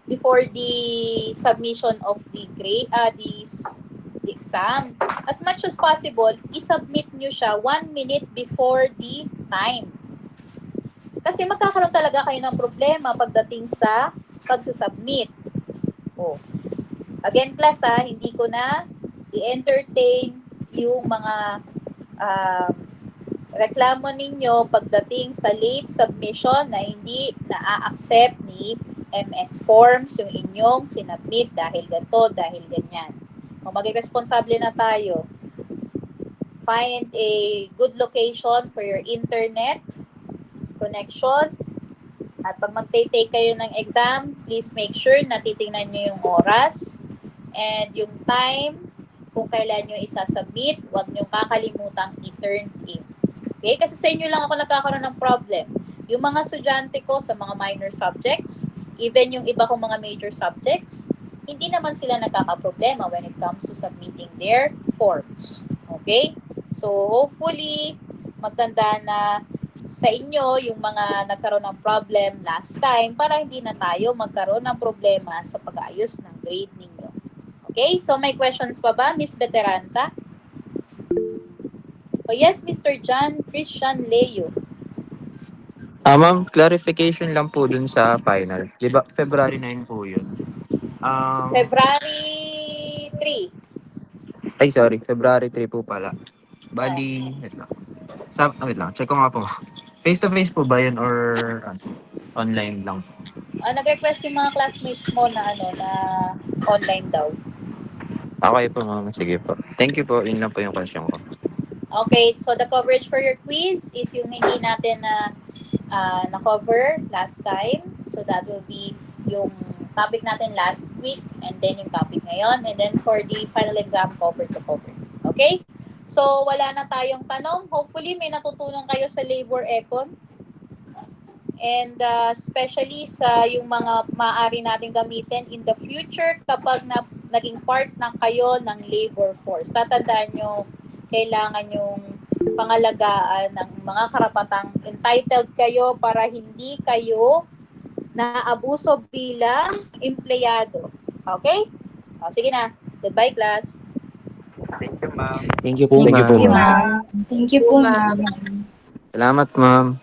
before the submission of the grade the exam. As much as possible, i-submit nyo siya 1 minute before the time. Kasi magkakaroon talaga kayo ng problema pagdating sa pagsasubmit. Oh. Again, class hindi ko na i-entertain yung mga reklamo ninyo pagdating sa late submission na hindi na-accept ni MS Forms yung inyong sinubmit dahil ganito, dahil ganyan. Kung maging responsable na tayo, find a good location for your internet connection. At pag mag-take kayo ng exam, please make sure na titingnan nyo yung oras and yung time kung kailan nyo isasubmit. Huwag nyo kakalimutang i-turn in. Okay? Kasi sa inyo lang ako nagkakaroon ng problem. Yung mga estudyante ko sa mga minor subjects, even yung iba kong mga major subjects, hindi naman sila nagkakaproblema when it comes to submitting their forms. Okay? So, hopefully, maganda na sa inyo yung mga nagkaroon ng problem last time para hindi na tayo magkaroon ng problema sa pag-aayos ng grade ninyo. Okay? So, may questions pa ba, Miss Veteranta? Oh, yes, Mr. John Christian Leo. Ma'am, clarification lang po dun sa final. Di ba, February 9 po yun? February 3. Ay, sorry. February 3 po pala. Bali, wait lang. Wait lang. Check ko nga po. Face-to-face po ba yun or online lang po? Nag-request yung mga classmates mo na na online daw. Okay po, ma'am. Sige po. Thank you po. Yun lang po yung question ko. Okay, so the coverage for your quiz is yung hindi natin na-cover last time. So that will be yung topic natin last week and then yung topic ngayon. And then for the final exam, cover to cover. Okay? So wala na tayong tanong. Hopefully may natutunan kayo sa labor econ. And especially sa yung mga maaari natin gamitin in the future kapag naging part na kayo ng labor force. Tatandaan nyo, kailangan yung pangalagaan ng mga karapatang entitled kayo para hindi kayo naabuso bilang empleyado. Okay? O, sige na. Goodbye, class. Thank you, ma'am. Thank you po, Thank you po, ma'am. ma'am. Thank you po, ma'am. Salamat, ma'am.